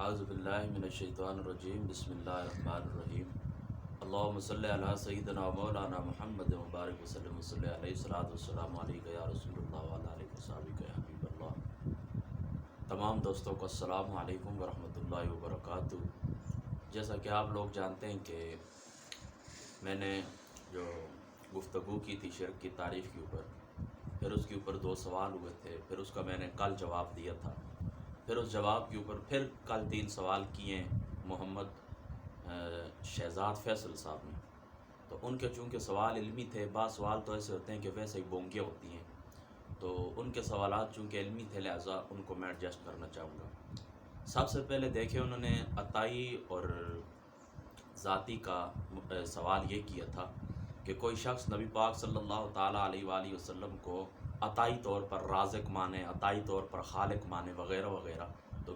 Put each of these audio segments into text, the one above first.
اعوذ باللہ من الشیطان الرجیم بسم اللہ الرحمن الرحیم اللہم صلی علی سیدنا مولانا محمد مبارک وسلم صلی علیہ الصلوۃ والسلام علیکہ یا رسول اللہ وعلی آلہ وصحبہ یا حبیب اللہ۔ تمام دوستوں کو السلام علیکم ورحمۃ اللہ وبرکاتہ۔ جیسا کہ آپ لوگ جانتے ہیں کہ میں نے جو گفتگو کی تھی شرک کی تعریف کے اوپر، پھر اس کے اوپر 2 سوال ہوئے تھے، پھر اس کا میں نے کل جواب دیا تھا، پھر اس جواب کے اوپر پھر کل 3 سوال کیے محمد شہزاد فیصل صاحب نے۔ تو ان کے چونکہ سوال علمی تھے، بعض سوال تو ایسے ہوتے ہیں کہ ویسے ہی بونگیاں ہوتی ہیں، تو ان کے سوالات چونکہ علمی تھے لہٰذا ان کو میں ایڈجسٹ کرنا چاہوں گا۔ سب سے پہلے دیکھیں انہوں نے عطائی اور ذاتی کا سوال یہ کیا تھا کہ کوئی شخص نبی پاک صلی اللہ تعالیٰ علیہ وآلہ وسلم کو عطائی طور پر رازق مانے، عطائی طور پر خالق مانے وغیرہ وغیرہ، تو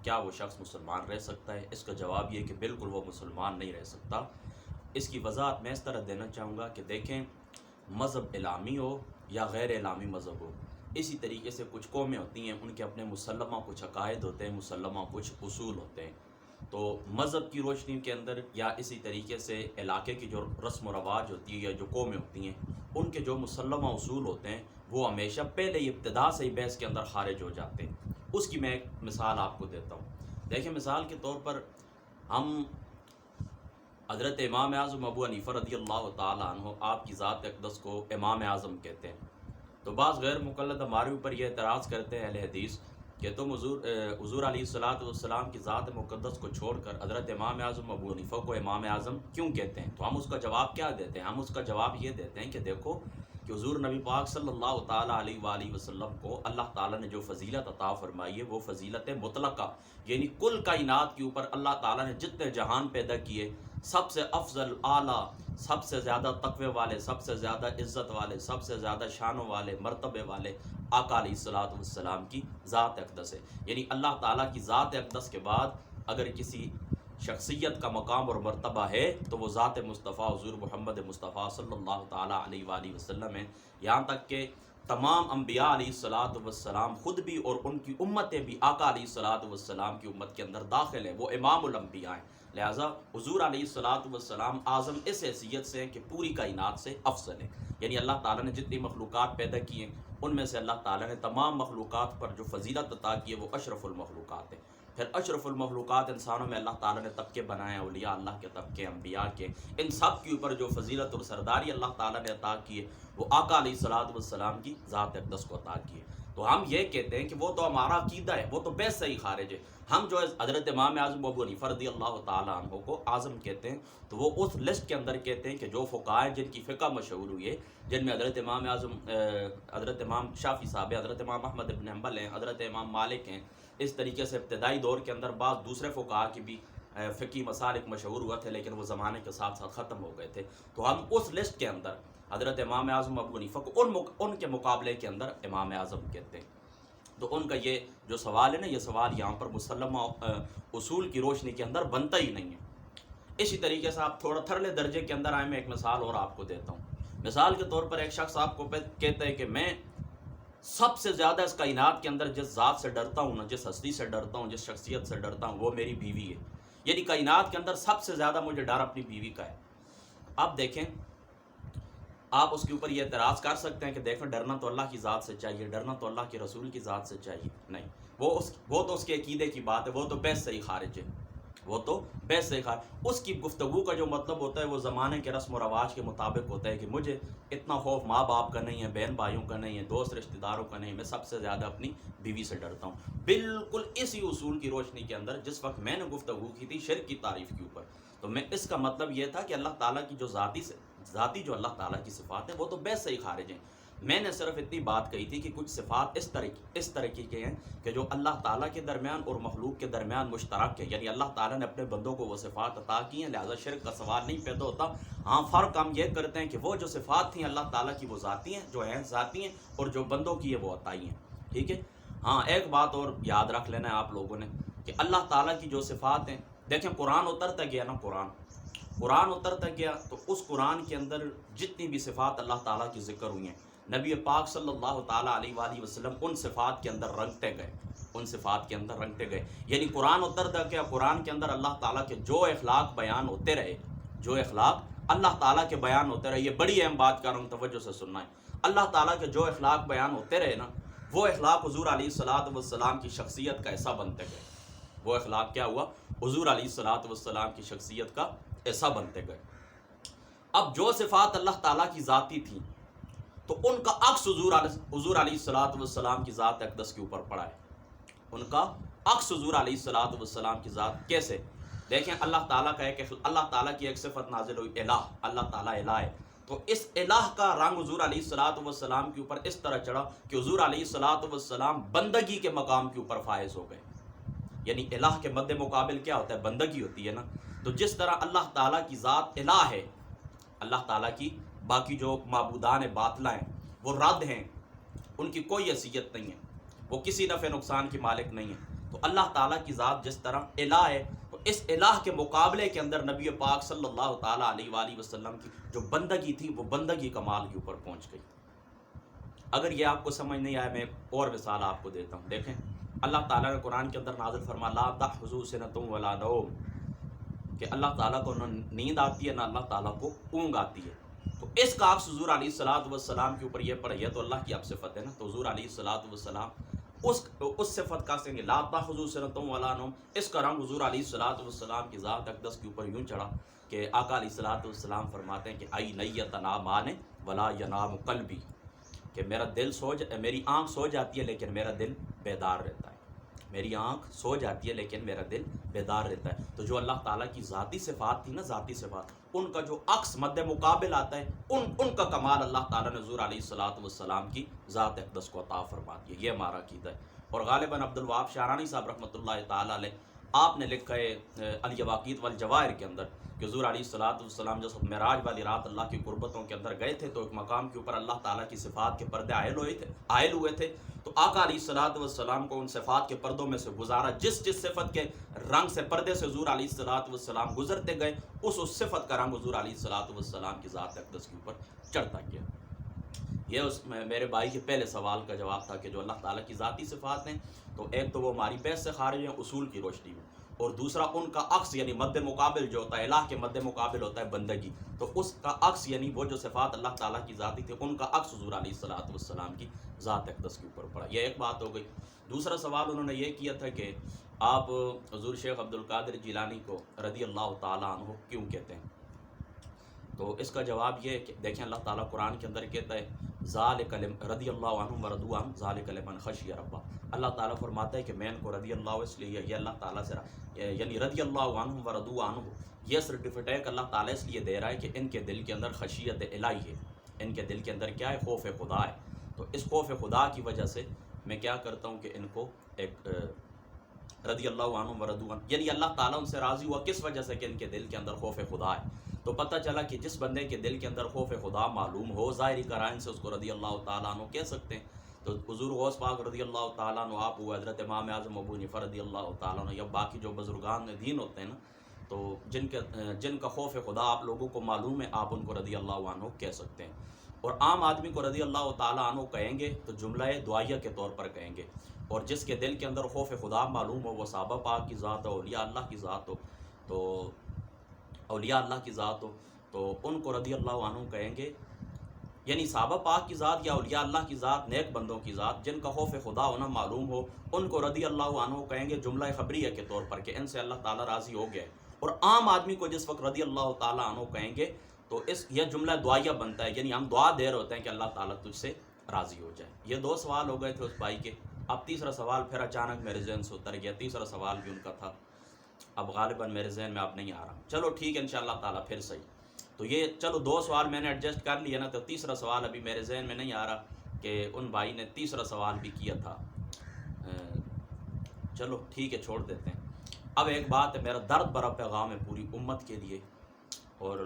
کیا وہ شخص مسلمان رہ سکتا ہے؟ اس کا جواب یہ کہ بالکل وہ مسلمان نہیں رہ سکتا۔ اس کی وضاحت میں اس طرح دینا چاہوں گا کہ دیکھیں، مذہب اسلامی ہو یا غیر اسلامی مذہب ہو، اسی طریقے سے کچھ قومیں ہوتی ہیں، ان کے اپنے مسلمہ کچھ عقائد ہوتے ہیں، مسلمہ کچھ اصول ہوتے ہیں۔ تو مذہب کی روشنی کے اندر یا اسی طریقے سے علاقے کی جو رسم و رواج ہوتی ہے یا جو قومیں ہوتی ہیں، ان کے جو مسلمہ اصول ہوتے ہیں وہ ہمیشہ پہلے ہی ابتدا سے ہی بحث کے اندر خارج ہو جاتے ہیں۔ اس کی میں ایک مثال آپ کو دیتا ہوں۔ دیکھیں، مثال کے طور پر ہم حضرت امام اعظم ابو حنیفہ رضی اللہ تعالیٰ عنہ، آپ کی ذات اقدس کو امام اعظم کہتے ہیں۔ تو بعض غیر مقلد ہمارے اوپر یہ اعتراض کرتے ہیں اہل حدیث کہ تم حضور علیہ الصلوۃ والسلام کی ذات مقدس کو چھوڑ کر حضرت امام اعظم ابو حنیفہ کو امام اعظم کیوں کہتے ہیں؟ تو ہم اس کا جواب کیا دیتے ہیں؟ ہم اس کا جواب یہ دیتے ہیں کہ دیکھو کہ حضور نبی پاک صلی اللہ تعالیٰ علیہ وآلہ وسلم کو اللہ تعالیٰ نے جو فضیلت عطا فرمائی ہے وہ فضیلت مطلقہ، یعنی کل کائنات کے اوپر اللہ تعالیٰ نے جتنے جہان پیدا کیے، سب سے افضل، اعلیٰ، سب سے زیادہ تقوی والے، سب سے زیادہ عزت والے، سب سے زیادہ شانوں والے، مرتبے والے آقا علیہ الصلوۃ والسلام کی ذات اقدس ہے۔ یعنی اللہ تعالیٰ کی ذات اقدس کے بعد اگر کسی شخصیت کا مقام اور مرتبہ ہے تو وہ ذات مصطفیٰ حضور محمد مصطفیٰ صلی اللہ تعالیٰ علیہ وآلہ وسلم ہے۔ یہاں تک کہ تمام انبیاء علیہ الصلوۃ والسلام خود بھی اور ان کی امتیں بھی آقا علیہ الصلوۃ والسلام کی امت کے اندر داخل ہیں، وہ امام الانبیاء ہیں۔ لہٰذا حضور علیہ الصلوۃ والسلام اعظم اس حیثیت سے ہیں کہ پوری کائنات سے افضل ہے۔ یعنی اللہ تعالیٰ نے جتنی مخلوقات پیدا کی ہیں ان میں سے اللہ تعالیٰ نے تمام مخلوقات پر جو فضیلت عطا کی ہے وہ اشرف المخلوقات ہے۔ پھر اشرف المخلوقات انسانوں میں اللہ تعالیٰ نے طبقے بنائے ہیں، اولیاء اللہ کے طبقے، انبیاء کے، ان سب کے اوپر جو فضیلت اور سرداری اللہ تعالیٰ نے عطا کی ہے وہ آقا علیہ الصلوۃ والسلام کی ذات اقدس کو عطا کی ہے۔ تو ہم یہ کہتے ہیں کہ وہ تو ہمارا عقیدہ ہے، وہ تو بحث سے ہی خارج ہے۔ ہم جو حضرت امام اعظم ابو حنیفہ رضی اللہ تعالیٰ عنہ کو اعظم کہتے ہیں تو وہ اس لسٹ کے اندر کہتے ہیں کہ جو فقہاء ہیں جن کی فقہ مشہور ہوئی ہے، جن میں حضرت امام اعظم، حضرت امام شافعی صاحب ہیں، حضرت امام احمد بن حنبل ہیں، حضرت امام مالک ہیں۔ اس طریقے سے ابتدائی دور کے اندر بعض دوسرے فقہاء کی بھی فقہی مسالک مشہور ہوا تھے لیکن وہ زمانے کے ساتھ ساتھ ختم ہو گئے تھے۔ تو ہم اس لسٹ کے اندر حضرت امام اعظم ابو حنیفہ کو ان کے مقابلے کے اندر امام اعظم کہتے ہیں۔ تو ان کا یہ جو سوال ہے نا، یہ سوال یہاں پر مسلمہ اصول کی روشنی کے اندر بنتا ہی نہیں ہے۔ اسی طریقے سے آپ تھوڑا تھرلے درجے کے اندر آئے، میں ایک مثال اور آپ کو دیتا ہوں۔ مثال کے طور پر ایک شخص آپ کو کہتا ہے کہ میں سب سے زیادہ اس کائنات کے اندر جس ذات سے ڈرتا ہوں نا، جس ہستی سے ڈرتا ہوں، جس شخصیت سے ڈرتا ہوں وہ میری بیوی ہے۔ یعنی کائنات کے اندر سب سے زیادہ مجھے ڈر اپنی بیوی کا ہے۔ اب دیکھیں، آپ اس کے اوپر یہ اعتراض کر سکتے ہیں کہ دیکھیں ڈرنا تو اللہ کی ذات سے چاہیے، ڈرنا تو اللہ کے رسول کی ذات سے چاہیے۔ نہیں، وہ تو اس کے عقیدے کی بات ہے، وہ تو بحث سے ہی خارج ہے، وہ تو بحث سے ہی خارج۔ اس کی گفتگو کا جو مطلب ہوتا ہے وہ زمانے کے رسم و رواج کے مطابق ہوتا ہے کہ مجھے اتنا خوف ماں باپ کا نہیں ہے، بہن بھائیوں کا نہیں ہے، دوست رشتہ داروں کا نہیں ہے، میں سب سے زیادہ اپنی بیوی سے ڈرتا ہوں۔ بالکل اسی اصول کی روشنی کے اندر جس وقت میں نے گفتگو کی تھی شرک کی تعریف کے اوپر، تو میں اس کا مطلب یہ تھا کہ اللہ تعالیٰ کی جو ذاتی جو اللہ تعالیٰ کی صفات ہیں وہ تو بحث سے ہی خارج ہیں۔ میں نے صرف اتنی بات کہی تھی کہ کچھ صفات اس طرح کے ہیں کہ جو اللہ تعالیٰ کے درمیان اور مخلوق کے درمیان مشترک ہے، یعنی اللہ تعالیٰ نے اپنے بندوں کو وہ صفات عطا کی ہیں، لہٰذا شرک کا سوال نہیں پیدا ہوتا۔ ہاں، فرق ہم یہ کرتے ہیں کہ وہ جو صفات تھیں اللہ تعالیٰ کی وہ ذاتی ہیں، جو ہیں ذاتی ہیں، اور جو بندوں کی ہے وہ عطائی ہیں۔ ٹھیک ہے؟ ہاں، ایک بات اور یاد رکھ لینا ہے آپ لوگوں نے کہ اللہ تعالیٰ کی جو صفات ہیں، دیکھیں قرآن اترتا گیا نا، قرآن اترتا گیا تو اس قرآن کے اندر جتنی بھی صفات اللہ تعالیٰ کی ذکر ہوئی ہیں، نبی پاک صلی اللہ تعالیٰ علیہ وآلہ وسلم ان صفات کے اندر رنگتے گئے، ان صفات کے اندر رنگتے گئے. یعنی قرآن اترتا کیا؟ قرآن کے اندر اللہ تعالیٰ کے جو اخلاق بیان ہوتے رہے، جو اخلاق اللہ تعالیٰ کے بیان ہوتے رہے. یہ بڑی اہم بات کر رہا ہوں، توجہ سے سننا ہے. اللہ تعالیٰ کے جو اخلاق بیان ہوتے رہے نا، وہ اخلاق حضور علیہ الصلوۃ والسلام کی شخصیت کا ایسا بنتے گئے. وہ اخلاق کیا ہوا؟ حضور علیہ الصلوۃ والسلام کی شخصیت کا ایسا بنتے گئے. اب جو صفات اللہ تعالیٰ کی ذاتی تھیں تو ان کا عکس حضور علیہ الصلوۃ والسلام کی ذات اقدس کے اوپر پڑا ہے. ان کا عکس حضور علیہ الصلوۃ والسلام کی ذات کیسے؟ دیکھیں، اللہ تعالیٰ کا اللہ تعالیٰ کی ایک صفت نازل ہوئی، الہ. اللہ تعالیٰ الہ ہے، تو اس الہ کا رنگ حضور علیہ الصلوۃ والسلام کے اوپر اس طرح چڑھا کہ حضور علیہ الصلوۃ والسلام بندگی کے مقام کے اوپر فائز ہو گئے. یعنی الہ کے مد مقابل کیا ہوتا ہے؟ بندگی ہوتی ہے نا. تو جس طرح اللہ تعالیٰ کی ذات الہ ہے، اللہ تعالیٰ کی باقی جو معبودان باطلہ ہیں وہ رد ہیں، ان کی کوئی حیثیت نہیں ہے، وہ کسی نفع نقصان کی مالک نہیں ہے. تو اللہ تعالیٰ کی ذات جس طرح الہ ہے، تو اس الہ کے مقابلے کے اندر نبی پاک صلی اللہ تعالیٰ علیہ وآلہ وسلم کی جو بندگی تھی وہ بندگی کمال کے اوپر پہنچ گئی. اگر یہ آپ کو سمجھ نہیں آیا، میں اور مثال آپ کو دیتا ہوں. دیکھیں، اللہ تعالیٰ نے قرآن کے اندر نازل فرما لا تأخذہ سنۃ ولا نوم، کہ اللہ تعالیٰ کو نہ نیند آتی ہے نہ اللہ تعالیٰ کو اونگ آتی ہے. تو اس کا عکس حضور علیہ الصلوۃ والسلام کے اوپر یہ پڑا. یہ تو اللہ کی اب صفت ہے نا، تو حضور علیہ الصلوۃ والسلام اس صفت کا سنگ لا تأخذہ سنۃ ولا نوم، اس کا رنگ حضور علیہ الصلوۃ والسلام کی ذات اقدس کے اوپر یوں چڑھا کہ آقا علیہ الصلوۃ والسلام فرماتے ہیں کہ عینی تنامان ولا ینام قلبی، کہ میری آنکھ سو جاتی ہے لیکن میرا دل بیدار رہتا ہے. میری آنکھ سو جاتی ہے لیکن میرا دل بیدار رہتا ہے. تو جو اللہ تعالیٰ کی ذاتی صفات تھی نا، ذاتی صفات، ان کا جو عکس مد مقابل آتا ہے، ان کا کمال اللہ تعالیٰ نے حضور علیہ الصلوۃ والسلام کی ذات اقدس کو عطا فرما دیا. یہ ہمارا عقیدہ ہے. اور غالباً عبدالوہاب شعرانی صاحب رحمۃ اللہ تعالیٰ علیہ، آپ نے لکھا ہے الیواقیت والجواہر کے اندر کہ حضور علیہ الصلوۃ والسلام جب معراج والی رات اللہ کی قربتوں کے اندر گئے تھے تو ایک مقام کے اوپر اللہ تعالیٰ کی صفات کے پردے عائل ہوئے تھے. تو آقا علیہ الصلوۃ والسلام کو ان صفات کے پردوں میں سے گزارا. جس صفت کے رنگ سے پردے سے حضور علیہ الصلوۃ والسلام گزرتے گئے، اس صفت کا رنگ حضور علیہ الصلوۃ والسلام کی ذات اقدس کے اوپر چڑھتا گیا. یہ میرے بھائی کے پہلے سوال کا جواب تھا کہ جو اللہ تعالیٰ کی ذاتی صفات ہیں، تو ایک تو وہ ہماری بحث سے خارج ہیں اصول کی روشنی میں، اور دوسرا ان کا عکس یعنی مد مقابل جو ہوتا ہے، الہ کے مد مقابل ہوتا ہے بندگی. تو اس کا عکس یعنی وہ جو صفات اللہ تعالیٰ کی ذاتی تھے، ان کا عکس حضور علیہ الصلوۃ والسلام کی ذات اقدس کے اوپر پڑا. یہ ایک بات ہو گئی. دوسرا سوال انہوں نے یہ کیا تھا کہ آپ حضور شیخ عبد القادر جیلانی کو رضی اللہ تعالیٰ عنہ کیوں کہتے ہیں؟ تو اس کا جواب یہ ہے کہ دیکھیں، اللہ تعالیٰ قرآن کے اندر کہتا ہے ذالک رضی اللہ عنہم ورضوا عنہ ذالک لمن خشی ربہ. اللہ تعالیٰ فرماتا ہے کہ میں ان کو رضی اللہ اس لیے، یہ اللہ تعالیٰ سے یعنی رضی اللہ عنہم ورضوا عنہ، یہ سرٹیفکیٹ اللہ تعالیٰ اس لیے دے رہا ہے کہ ان کے دل کے اندر خشیت الہی ہے. ان کے دل کے اندر کیا ہے؟ خوف خدا ہے. تو اس خوف خدا کی وجہ سے میں کیا کرتا ہوں کہ ان کو ایک رضی اللہ عنہم ورضوا عنہ، یعنی اللہ تعالیٰ ان سے راضی ہوا کس وجہ سے کہ ان کے دل کے اندر خوف خدا ہے. تو پتہ چلا کہ جس بندے کے دل کے اندر خوف خدا معلوم ہو، ظاہری قرائن سے اس کو رضی اللہ تعالیٰ عنہ کہہ سکتے ہیں. تو حضور غوث پاک رضی اللہ تعالیٰ عنہ، آپ وہ حضرت امام اعظم ابو حنیفہ رضی اللہ تعالیٰ عنہ، یا باقی جو بزرگان دین ہوتے ہیں نا، تو جن کا خوف خدا آپ لوگوں کو معلوم ہے، آپ ان کو رضی اللہ عنہ کہہ سکتے ہیں. اور عام آدمی کو رضی اللہ تعالیٰ عنہ کہیں گے تو جملہ دعائیہ کے طور پر کہیں گے. اور جس کے دل کے اندر خوف خدا معلوم ہو، وہ صحابہ پاک کی ذات ہو، اولیاء اللہ کی ذات ہو، تو اولیاء اللہ کی ذات ہو تو ان کو رضی اللہ عنہ کہیں گے. یعنی صحابہ پاک کی ذات یا اولیاء اللہ کی ذات، نیک بندوں کی ذات جن کا خوف خدا ہونا معلوم ہو، ان کو رضی اللہ عنہ کہیں گے جملہ خبریہ کے طور پر کہ ان سے اللہ تعالیٰ راضی ہو گئے. اور عام آدمی کو جس وقت رضی اللہ تعالیٰ عنہ کہیں گے تو یہ جملہ دعائیہ بنتا ہے، یعنی ہم دعا دے رہے ہوتے ہیں کہ اللہ تعالیٰ تجھ سے راضی ہو جائے. یہ دو سوال ہو گئے تھے اس بھائی کے. اب تیسرا سوال پھر اچانک میرے ذہن سے اتر گیا. تیسرا سوال بھی ان کا تھا، اب غالباً میرے ذہن میں اب نہیں آ رہا. چلو ٹھیک ہے، انشاءاللہ تعالیٰ پھر صحیح. تو یہ چلو دو سوال میں نے ایڈجسٹ کر لیا نا، تو تیسرا سوال ابھی میرے ذہن میں نہیں آ رہا کہ ان بھائی نے تیسرا سوال بھی کیا تھا. چلو ٹھیک ہے، چھوڑ دیتے ہیں. اب ایک بات ہے، میرا درد بھرا پیغام ہے پوری امت کے لیے اور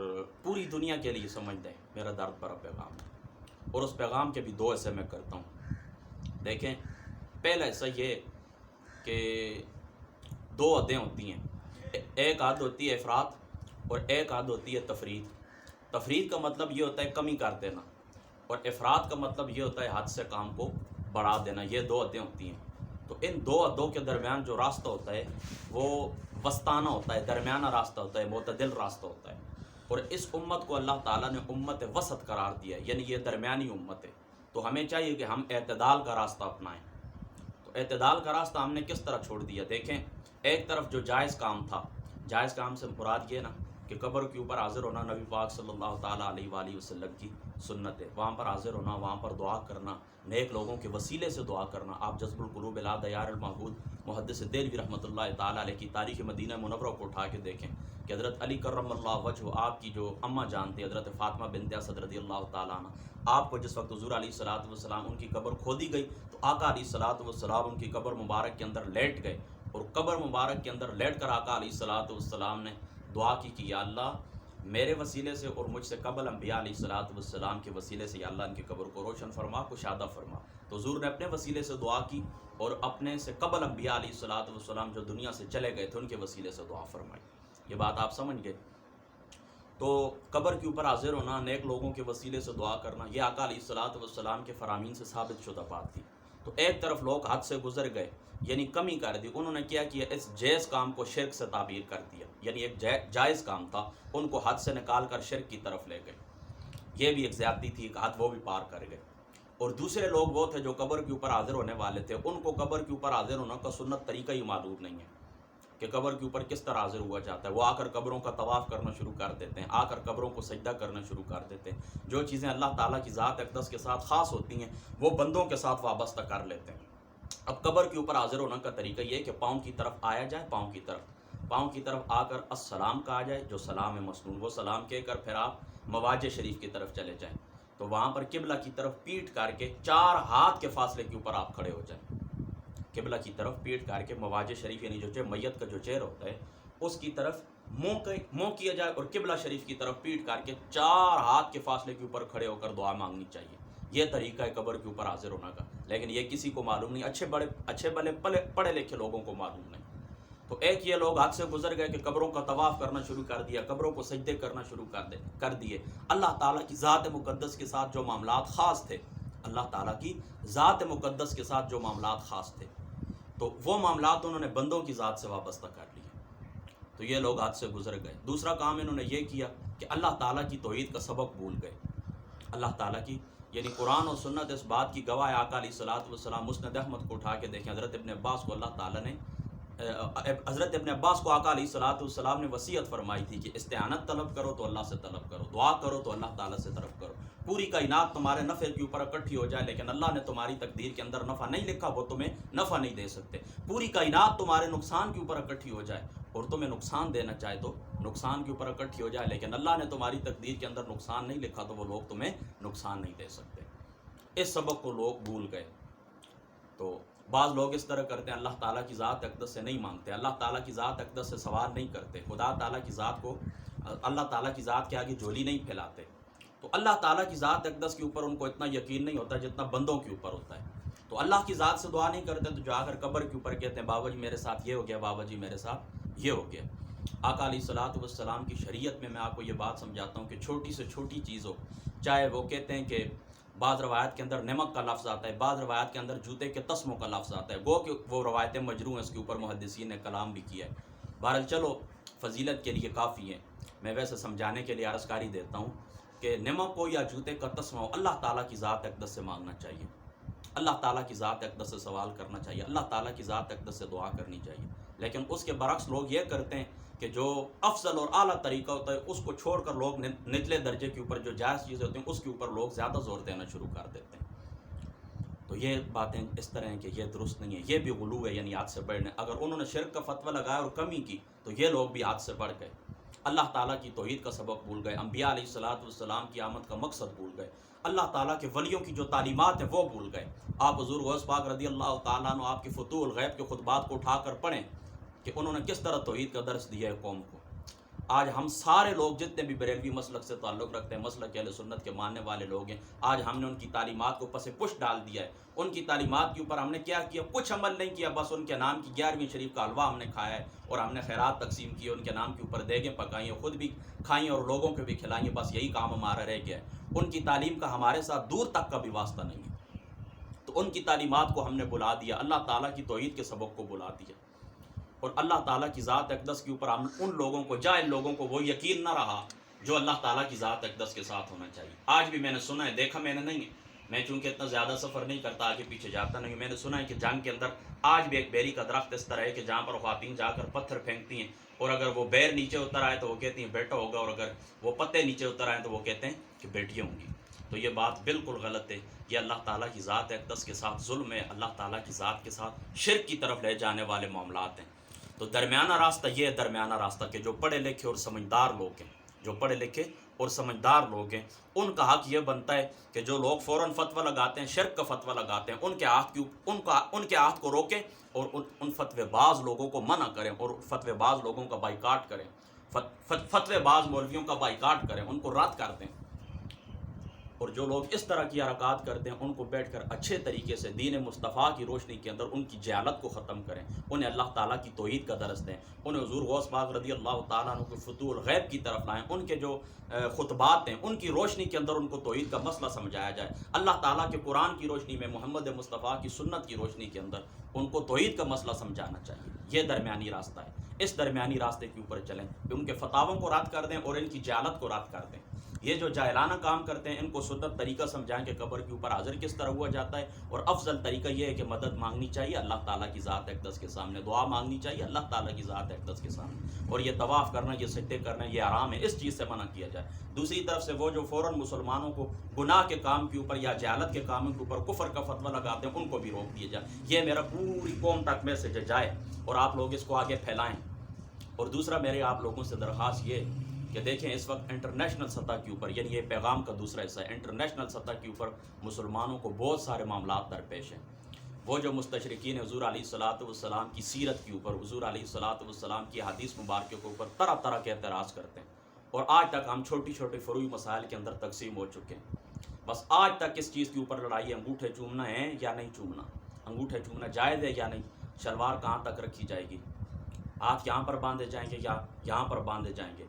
پوری دنیا کے لیے، سمجھ دیں میرا درد بھرا پیغام ہے. اور اس پیغام کے بھی دو حصے میں کرتا ہوں. دیکھیں، پہلا حصہ یہ کہ دو حدیں ہوتی ہیں. ایک حد ہوتی ہے افراط اور ایک حد ہوتی ہے تفرید. تفرید کا مطلب یہ ہوتا ہے کمی کر دینا، اور افراط کا مطلب یہ ہوتا ہے حد سے کام کو بڑھا دینا. یہ دو حدیں ہوتی ہیں. تو ان دو ادوں کے درمیان جو راستہ ہوتا ہے وہ وسطانہ ہوتا ہے، درمیانہ راستہ ہوتا ہے، معتدل راستہ ہوتا ہے، اور اس امت کو اللہ تعالیٰ نے امت وسط قرار دیا ہے، یعنی یہ درمیانی امت ہے۔ تو ہمیں چاہیے کہ ہم اعتدال کا راستہ اپنائیں۔ تو اعتدال کا راستہ ہم نے کس طرح چھوڑ دیا؟ دیکھیں، ایک طرف جو جائز کام تھا، جائز کام سے مراد یہ نا کہ قبر کے اوپر حاضر ہونا نبی پاک صلی اللہ تعالیٰ علیہ وآلہ وسلم کی سنت ہے، وہاں پر حاضر ہونا، وہاں پر دعا کرنا، نیک لوگوں کے وسیلے سے دعا کرنا۔ آپ جذب القلوب الی دیار المعبود محدث دہلوی رحمۃ اللہ تعالیٰ علیہ کی تاریخ مدینہ منورہ کو اٹھا کے دیکھیں کہ حضرت علی کرم اللہ وجہ، آپ کی جو اماں جان تھی حضرت فاطمہ بنت اسد رضی اللہ تعالیٰ عنہ، آپ کو جس وقت حضور علیہ الصلوۃ والسلام ان کی قبر کھودی گئی تو آقا علیہ الصلوۃ والسلام ان کی قبر مبارک کے اندر لیٹ گئے، اور قبر مبارک کے اندر لیٹ کر آقا علیہ الصلوۃ والسلام نے دعا کی کہ یا اللہ میرے وسیلے سے اور مجھ سے قبل انبیاء علیہ الصلوۃ والسلام کے وسیلے سے یا اللہ ان کی قبر کو روشن فرما، کشادہ فرما۔ تو حضور نے اپنے وسیلے سے دعا کی، اور اپنے سے قبل انبیاء علیہ الصلوۃ والسلام جو دنیا سے چلے گئے تھے ان کے وسیلے سے دعا فرمائی۔ یہ بات آپ سمجھ گئے؟ تو قبر کے اوپر حاضر ہونا، نیک لوگوں کے وسیلے سے دعا کرنا، یہ آقا علیہ الصلوۃ والسلام کے فرامین سے ثابت شدہ بات تھی۔ تو ایک طرف لوگ حد سے گزر گئے، یعنی کمی کر دی، انہوں نے کیا کیا، اس جائز کام کو شرک سے تعبیر کر دیا، یعنی ایک جائز کام تھا ان کو حد سے نکال کر شرک کی طرف لے گئے۔ یہ بھی ایک زیادتی تھی، ایک حد وہ بھی پار کر گئے۔ اور دوسرے لوگ وہ تھے جو قبر کے اوپر حاضر ہونے والے تھے، ان کو قبر کے اوپر حاضر ہونا کا سنت طریقہ ہی معلوم نہیں ہے کہ قبر کے اوپر کس طرح حاضر ہوا جاتا ہے۔ وہ آ کر قبروں کا طواف کرنا شروع کر دیتے ہیں، آ کر قبروں کو سجدہ کرنا شروع کر دیتے ہیں، جو چیزیں اللہ تعالیٰ کی ذات اقدس کے ساتھ خاص ہوتی ہیں وہ بندوں کے ساتھ وابستہ کر لیتے ہیں۔ اب قبر کے اوپر حاضر ہونا کا طریقہ یہ ہے کہ پاؤں کی طرف آیا جائے، پاؤں کی طرف آ کر السلام کہا جائے، جو سلام ہے مسنون، وہ سلام کہہ کر پھر آپ مواجہ شریف کی طرف چلے جائیں، تو وہاں پر قبلہ کی طرف پیٹ کر کے 4 ہاتھ کے فاصلے کے اوپر آپ کھڑے ہو جائیں، قبلہ کی طرف پیٹ کر کے مواجہ شریف یعنی جو میت کا جو چہرہ ہوتا ہے اس کی طرف منہ کیا جائے، اور قبلہ شریف کی طرف پیٹ کر کے 4 ہاتھ کے فاصلے کے اوپر کھڑے ہو کر دعا مانگنی چاہیے۔ یہ طریقہ ہے قبر کے اوپر حاضر ہونا کا، لیکن یہ کسی کو معلوم نہیں، اچھے بڑے پڑھے لکھے لوگوں کو معلوم نہیں۔ تو ایک یہ لوگ حد سے گزر گئے کہ قبروں کا طواف کرنا شروع کر دیا، قبروں کو سجدے کرنا شروع کر دیے۔ اللہ تعالیٰ کی ذات مقدس کے ساتھ جو معاملات خاص تھے، اللہ تعالیٰ کی ذات مقدس کے ساتھ جو معاملات خاص تھے، تو وہ معاملات انہوں نے بندوں کی ذات سے وابستہ کر لیے۔ تو یہ لوگ حد سے گزر گئے۔ دوسرا کام انہوں نے یہ کیا کہ اللہ تعالیٰ کی توحید کا سبق بھول گئے۔ اللہ تعالیٰ کی یعنی قرآن اور سنت اس بات کی گواہ ہے۔ آقا علیہ الصلوۃ والسلام مسند احمد کو اٹھا کے دیکھیں، حضرت ابن عباس کو اللہ تعالیٰ نے حضرت ابن عباس کو آقا علیہ الصلوۃ والسلام نے وصیت فرمائی تھی کہ استعانت طلب کرو تو اللہ سے طلب کرو، دعا کرو تو اللہ تعالیٰ سے طلب کرو۔ پوری کائنات تمہارے نفع کے اوپر اکٹھی ہو جائے لیکن اللہ نے تمہاری تقدیر کے اندر نفع نہیں لکھا، وہ تمہیں نفع نہیں دے سکتے۔ پوری کائنات تمہارے نقصان کے اوپر اکٹھی ہو جائے اور تمہیں نقصان دینا چاہے تو نقصان کے اوپر اکٹھی ہو جائے، لیکن اللہ نے تمہاری تقدیر کے اندر نقصان نہیں لکھا تو وہ لوگ تمہیں نقصان نہیں دے سکتے۔ اس سبق کو لوگ بھول گئے۔ تو بعض لوگ اس طرح کرتے ہیں، اللہ تعالیٰ کی ذات اقدس سے نہیں مانگتے، اللہ تعالیٰ کی ذات اقدس سے سوال نہیں کرتے، خدا تعالیٰ کی ذات کو، اللہ تعالیٰ کی ذات کے آگے جھولی نہیں پھیلاتے۔ تو اللہ تعالیٰ کی ذات اقدس کے اوپر ان کو اتنا یقین نہیں ہوتا جتنا بندوں کے اوپر ہوتا ہے۔ تو اللہ کی ذات سے دعا نہیں کرتے تو جا کر قبر کے اوپر کہتے ہیں بابا جی میرے ساتھ یہ ہو گیا، بابا جی میرے ساتھ یہ ہو گیا۔ آقا علیہ الصلوۃ والسلام کی شریعت میں آپ کو یہ بات سمجھاتا ہوں کہ چھوٹی سے چھوٹی چیز ہو، چاہے وہ کہتے ہیں کہ بعض روایت کے اندر نمک کا لفظ آتا ہے، بعض روایت کے اندر جوتے کے تسموں کا لفظ آتا ہے، وہ روایتیں مجروح ہیں، اس کے اوپر محدثین نے کلام بھی کیا ہے۔ بہرحال چلو فضیلت کے لیے کافی ہیں، میں ویسے سمجھانے کے لیے عرض کاری دیتا ہوں کہ نمک ہو یا جوتے کا تسمہ ہو، اللہ تعالیٰ کی ذات اقدس سے مانگنا چاہیے، اللہ تعالیٰ کی ذات اقدس سے سوال کرنا چاہیے، اللہ تعالیٰ کی ذات اقدس سے دعا کرنی چاہیے۔ لیکن اس کے برعکس لوگ یہ کرتے ہیں کہ جو افضل اور اعلیٰ طریقہ ہوتا ہے اس کو چھوڑ کر لوگ نچلے درجے کے اوپر جو جائز چیزیں ہوتی ہیں اس کے اوپر لوگ زیادہ زور دینا شروع کر دیتے ہیں۔ تو یہ باتیں اس طرح ہیں کہ یہ درست نہیں ہے، یہ بھی غلو ہے، یعنی حد سے بڑھنے۔ اگر انہوں نے شرک کا فتویٰ لگایا اور کمی کی تو یہ لوگ بھی حد سے بڑھ گئے، اللہ تعالیٰ کی توحید کا سبق بھول گئے، انبیاء علیہ الصلوۃ والسلام کی آمد کا مقصد بھول گئے، اللہ تعالیٰ کے ولیوں کی جو تعلیمات ہیں وہ بھول گئے۔ آپ حضور غوث پاک رضی اللہ تعالیٰ عنہ آپ کے فتوح الغیب کے خطبات کو اٹھا کر پڑھیں کہ انہوں نے کس طرح توحید کا درس دیا ہے قوم کو۔ آج ہم سارے لوگ جتنے بھی بریلوی مسلک سے تعلق رکھتے ہیں، مسلک اہل سنت کے ماننے والے لوگ ہیں، آج ہم نے ان کی تعلیمات کو پس پش ڈال دیا ہے۔ ان کی تعلیمات کے اوپر ہم نے کیا کیا؟ کچھ عمل نہیں کیا، بس ان کے نام کی 11ویں شریف کا حلوہ ہم نے کھایا ہے اور ہم نے خیرات تقسیم کی، ان کے نام کے اوپر دیگیں پکائی ہیں، خود بھی کھائیں اور لوگوں کو بھی کھلائیں، بس یہی کام ہمارا رہ گیا ہے۔ ان کی تعلیم کا ہمارے ساتھ دور تک کا بھی واسطہ نہیں ہے۔ تو ان کی تعلیمات کو ہم نے بلا دیا، اللہ تعالیٰ کی توحید کے سبق کو بلا دیا، اور اللہ تعالیٰ کی ذات اقدس کے اوپر ہم ان لوگوں کو، جاہل لوگوں کو، وہ یقین نہ رہا جو اللہ تعالیٰ کی ذات اقدس کے ساتھ ہونا چاہیے۔ آج بھی میں نے سنا ہے، دیکھا میں نے نہیں ہے، میں چونکہ اتنا زیادہ سفر نہیں کرتا، آگے پیچھے جاتا نہیں، میں نے سنا ہے کہ جنگ کے اندر آج بھی ایک بیری کا درخت اس طرح ہے کہ جہاں پر خواتین جا کر پتھر پھینکتی ہیں، اور اگر وہ بیر نیچے اتر آئے تو وہ کہتی ہیں بیٹا ہوگا، اور اگر وہ پتے نیچے اتر آئے تو وہ کہتے ہیں کہ بیٹیاں ہوں گی۔ تو یہ بات بالکل غلط ہے، یہ اللہ تعالیٰ کی ذات اقدس کے ساتھ ظلم ہے، اللہ تعالیٰ کی ذات کے ساتھ شرک کی طرف لے جانے والے معاملات ہیں۔ تو درمیانہ راستہ یہ ہے، درمیانہ راستہ کہ جو پڑھے لکھے اور سمجھدار لوگ ہیں، جو پڑھے لکھے اور سمجھدار لوگ ہیں، ان کا حق یہ بنتا ہے کہ جو لوگ فوراً فتویٰ لگاتے ہیں، شرک کا فتویٰ لگاتے ہیں، ان کے ہاتھ کو روکیں، اور ان فتوی باز لوگوں کو منع کریں، اور فتوی باز لوگوں کا بائیکاٹ کریں، فتوی باز مولویوں کا بائیکاٹ کریں، ان کو رد کر دیں، اور جو لوگ اس طرح کی حرکات کرتے ہیں ان کو بیٹھ کر اچھے طریقے سے دین مصطفیٰ کی روشنی کے اندر ان کی جہالت کو ختم کریں، انہیں اللہ تعالیٰ کی توحید کا درس دیں، انہیں حضور غوث پاک رضی اللہ تعالیٰ عنہ کو فتوح الغیب کی طرف لائیں، ان کے جو خطبات ہیں ان کی روشنی کے اندر ان کو توحید کا مسئلہ سمجھایا جائے، اللہ تعالیٰ کے قرآن کی روشنی میں، محمد مصطفیٰ کی سنت کی روشنی کے اندر ان کو توحید کا مسئلہ سمجھانا چاہیے۔ یہ درمیانی راستہ ہے، اس درمیانی راستے کے اوپر چلیں کہ ان کے فتاووں کو رد کر دیں اور ان کی جہالت کو رد کر دیں۔ یہ جو جاہلانہ کام کرتے ہیں ان کو سنت طریقہ سمجھائیں کہ قبر کے اوپر حاضر کس طرح ہوا جاتا ہے، اور افضل طریقہ یہ ہے کہ مدد مانگنی چاہیے اللہ تعالیٰ کی ذات اقدس کے سامنے، دعا مانگنی چاہیے اللہ تعالیٰ کی ذات اقدس کے سامنے، اور یہ طواف کرنا، یہ سجدے کرنا، یہ حرام ہے، اس چیز سے منع کیا جائے۔ دوسری طرف سے وہ جو فوراً مسلمانوں کو گناہ کے کام کے اوپر یا جہالت کے کاموں کے اوپر کفر کا فتویٰ لگاتے ہیں ان کو بھی روک دیا جائے۔ یہ میرا پوری قوم تک میسج جائے اور آپ لوگ اس کو آگے پھیلائیں۔ اور دوسرا میرے آپ لوگوں سے درخواست یہ کہ دیکھیں اس وقت انٹرنیشنل سطح کے اوپر، یعنی یہ پیغام کا دوسرا حصہ ہے، انٹرنیشنل سطح کے اوپر مسلمانوں کو بہت سارے معاملات درپیش ہیں۔ وہ جو مستشرقین حضور علیہ الصلوۃ والسلام کی سیرت کے اوپر، حضور علیہ الصلوۃ والسلام کی حدیث مبارکہ کے اوپر طرح طرح کے اعتراض کرتے ہیں، اور آج تک ہم چھوٹی چھوٹی فروعی مسائل کے اندر تقسیم ہو چکے ہیں۔ بس آج تک اس چیز کے اوپر لڑائی، انگوٹھے چومنا ہے یا نہیں چومنا، انگوٹھے چومنا جائز ہے یا نہیں، شلوار کہاں تک رکھی جائے گی، ہاتھ یہاں پر باندھے جائیں گے یا یہاں پر باندھے جائیں گے،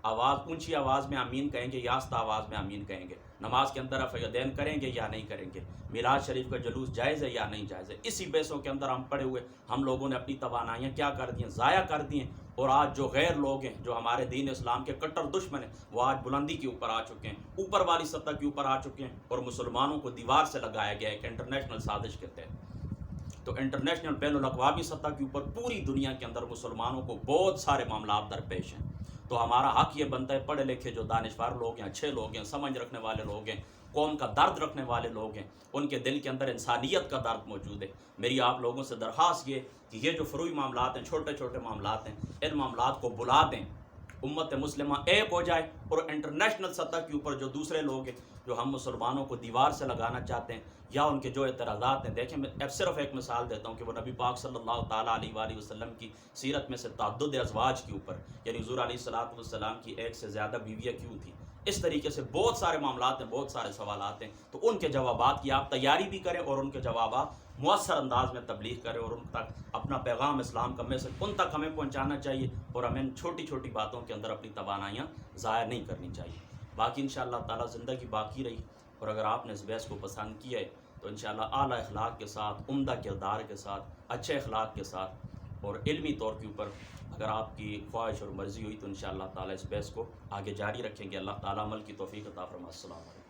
آواز اونچی آواز میں آمین کہیں گے یا آہستہ آواز میں آمین کہیں گے، نماز کے اندر رفع یدین کریں گے یا نہیں کریں گے، میلاد شریف کا جلوس جائز ہے یا نہیں جائز ہے۔ اسی بحثوں کے اندر ہم پڑے ہوئے، ہم لوگوں نے اپنی توانائیاں کیا کر دی ہیں، ضائع کر دی ہیں، اور آج جو غیر لوگ ہیں، جو ہمارے دین اسلام کے کٹر دشمن ہیں، وہ آج بلندی کے اوپر آ چکے ہیں، اوپر والی سطح کے اوپر آ چکے ہیں، اور مسلمانوں کو دیوار سے لگایا گیا ہے ایک انٹرنیشنل سازش کے تحت۔ تو انٹرنیشنل بین الاقوامی سطح کے اوپر پوری دنیا کے اندر مسلمانوں کو بہت سارے معاملات درپیش ہیں۔ تو ہمارا حق یہ بنتا ہے، پڑھے لکھے جو دانشور لوگ ہیں، اچھے لوگ ہیں، سمجھ رکھنے والے لوگ ہیں، قوم کا درد رکھنے والے لوگ ہیں، ان کے دل کے اندر انسانیت کا درد موجود ہے۔ میری آپ لوگوں سے درخواست یہ کہ یہ جو فروعی معاملات ہیں، چھوٹے چھوٹے معاملات ہیں، ان معاملات کو بلا دیں، امت مسلمہ ایک ہو جائے، اور انٹرنیشنل سطح کے اوپر جو دوسرے لوگ ہیں جو ہم مسلمانوں کو دیوار سے لگانا چاہتے ہیں یا ان کے جو اعتراضات ہیں، دیکھیں میں اب صرف ایک مثال دیتا ہوں کہ وہ نبی پاک صلی اللہ تعالیٰ علیہ وآلہ وسلم کی سیرت میں سے تعدد ازواج کے اوپر، یعنی حضور علیہ الصلوۃ والسلام کی ایک سے زیادہ بیویاں کیوں تھیں، اس طریقے سے بہت سارے معاملات ہیں، بہت سارے سوالات ہیں، تو ان کے جوابات کی آپ تیاری بھی کریں اور ان کے جوابات مؤثر انداز میں تبلیغ کریں، اور ان تک اپنا پیغام اسلام کا میسج ان تک ہمیں پہنچانا چاہیے، اور ہمیں ان چھوٹی چھوٹی باتوں کے اندر اپنی توانائیاں ضائع نہیں کرنی چاہیے۔ باقی انشاءاللہ تعالیٰ زندگی باقی رہی، اور اگر آپ نے اس بحث کو پسند کیا ہے تو انشاءاللہ اعلیٰ اخلاق کے ساتھ، عمدہ کردار کے ساتھ، اچھے اخلاق کے ساتھ اور علمی طور کے اوپر اگر آپ کی خواہش اور مرضی ہوئی تو انشاءاللہ تعالیٰ اس بحث کو آگے جاری رکھیں گے۔ اللہ تعالیٰ عمل کی توفیق عطا فرمائے۔ السلام علیکم۔